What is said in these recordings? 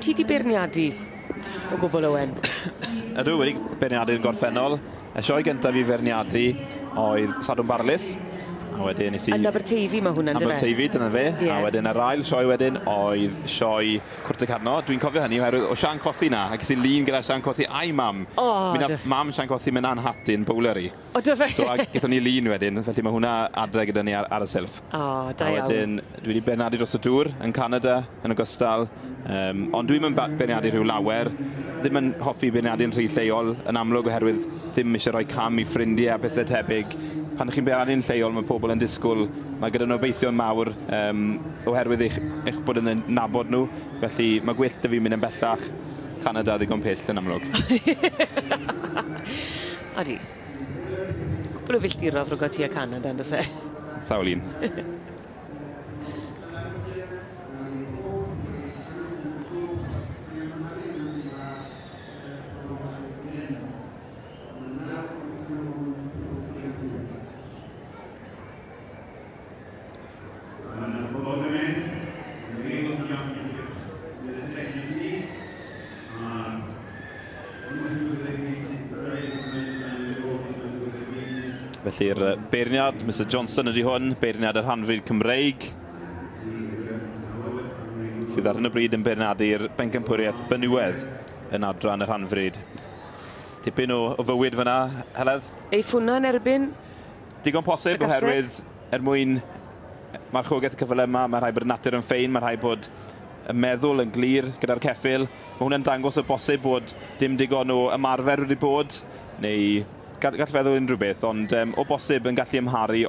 ti di beirniadu o gwbl Owen? Ydw, wedi beirniadu'n gorffennol. Y sioe gyntaf i feirniadu oedd Sadwrn Barlus. A wedyn nes i... Yn Aberteifi mae hwnna'n dyfe? Aberteifi, dyna fe. Yeah. A wedyn yr ail sioe wedyn oedd sioe Cwrt y Carno. Dwi'n cofio hynny, oherwydd o Sian Cothi na. Ac ys i lun gyda Sian Cothi a'i mam. Mi nath mam Sian Cothi mynd anhatun bowleri. O, dyfe? So, a gaethon ni lun wedyn, felly mae hwnna adre gyda ni ar y silff. O, da iawn. A wedyn, dwi wedi beirniadu dros y dŵr yn Canada, yn ogystal. Ond dwi'n mynd beirniadu rhyw lawer. Ddim yn hoffi beirniadu'n rhy lleol, yn amlwg oherwydd ddim eisiau rhoi cam i ffrindiau a bethau tebyg. Pan chi'n beirniadu'n lleol, mae pobl yn disgwyl, mae gyda nhw obeithio'n mawr oherwydd eich bod yn nabod nhw. Felly mae gwyllt da fi mynd yn bellach. Canada ddigon pell yn amlwg. Adi. Cwbl o filltirodd rhwg o ti a Canada, yn dys e? Sawl un. Felly'r beirniad, Mr Johnson ydy hwn, beirniad yr Rhanfrid Cymreig, sydd ar hyn o bryd yn beirniadu'r Pencampwriaeth Benywaidd yn adran yr Rhanfrid. Tipyn o fywyd fyna, Heledd? Ei ffwna yn erbyn? Digon posib oherwydd mwyn marchogaeth y cyfle yma, mae rhaid bod y natur yn ffein, mae rhaid bod y meddwl yn glir gyda'r ceffyl. Mae hwnna'n dangos o bosib bod dim digon o ymarfer wedi bod, neu gall feddwl unrhyw beth, ond o bosib yn gallu ymharu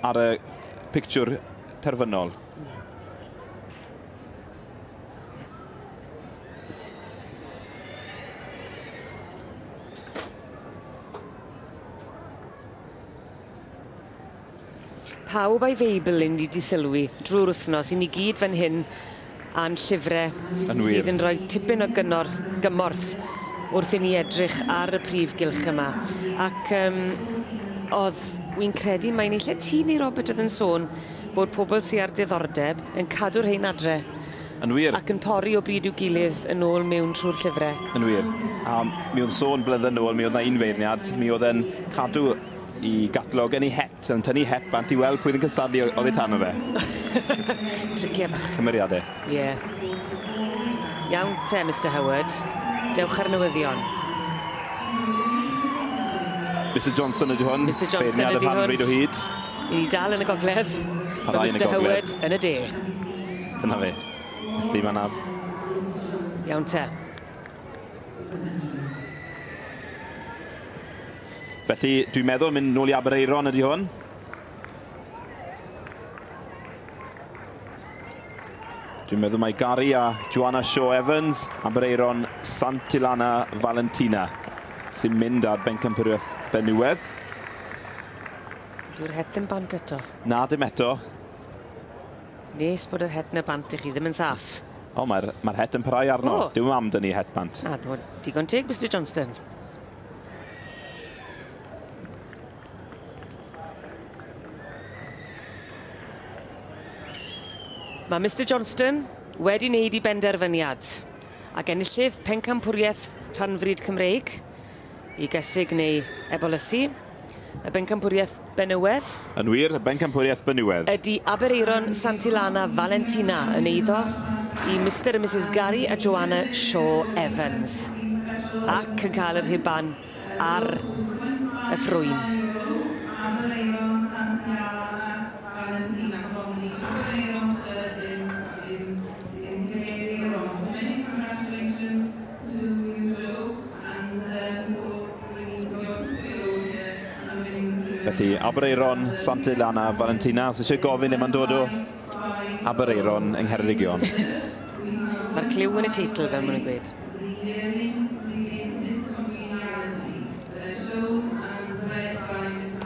ar y pictiwr terfynol. Pawb a'i feibl yn wedi sylwi drwy'r wythnos, i ni gyd fan hyn a'n llyfrau sydd yn rhoi tipyn o gymorth wrth i ni edrych ar y prif gylch yma. Ac oedd, wy'n credu, mae'n eich ti neu Robert oedd yn sôn bod pobl sydd ar diddordeb yn cadw'r rhain adre. Yn wir. Ac yn pori o bryd i'w gilydd yn ôl mewn trwy'r llyfrau. Yn wir. A mi oedd sôn blynedd yn ôl, mi oedd na un feirniad, mi oedd yn cadw i gatlog yn ei het, yn tynnu het bant i weld pwy yn cystadlu oedd ei tan o fe. Tricia bach. Cymeriadau. Ie. Iawn te, Mr Howard. Dewch ar newyddion. Mr Johnson ydy hwn. Mr Johnson beirniad ydy yr Rhanfrid o hyd. I dal yn y gogledd. Mae Mr Howard yn y de. Dyna fe. Felly mae na... Iawn te. Felly dwi'n meddwl mynd nôl i Aberaeron ydy hwn. Dwi'n meddwl mae Gary a Joanna Shaw Evans, Aberaeron Santilana Valentina, sy'n mynd ar Pencampwriaeth Benywaidd. Dwi'n het yn bant eto. Na, dim eto. Nes bod yr het yn y bant i chi, ddim yn saff. O, mae'r het yn parhau arno. Dwi'n am dyn ni het bant. Na, digon teg, Mr Johnston. Mae Mr Johnston wedi wneud i benderfyniad ac enillydd Pencampwriaeth Rhanfrid Cymreig i gesig neu ebolysu. Y Pencampwriaeth Benywaidd. Yn wir, y Pencampwriaeth Benywaidd. Ydy Aberaeron Santilana Valentina yn eiddo i Mr a Mrs Gary a Joanna Shaw Evans. Ac yn cael yr hiban ar y ffrwyn. Felly, Aberaeron Santilana Valentina, os eisiau gofyn le mae'n dod o Aberaeron yng Ngheredigion. Mae'r cliw yn y teitl fel maen nhw'n gweud.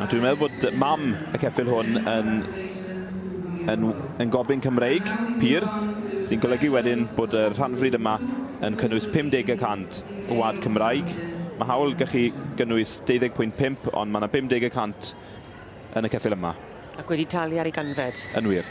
A dwi'n meddwl bod mam y ceffyl hwn yn gobyn Cymreig, pur, sy'n golygu wedyn bod y Rhanfrid yma yn cynnwys 50% o wad Cymraeg. Mae hawl gallu gynnwys 20.5, ond mae yna 50% yn y ceffyl yma. Ac wedi talu ar ei ganfed. Yn wir.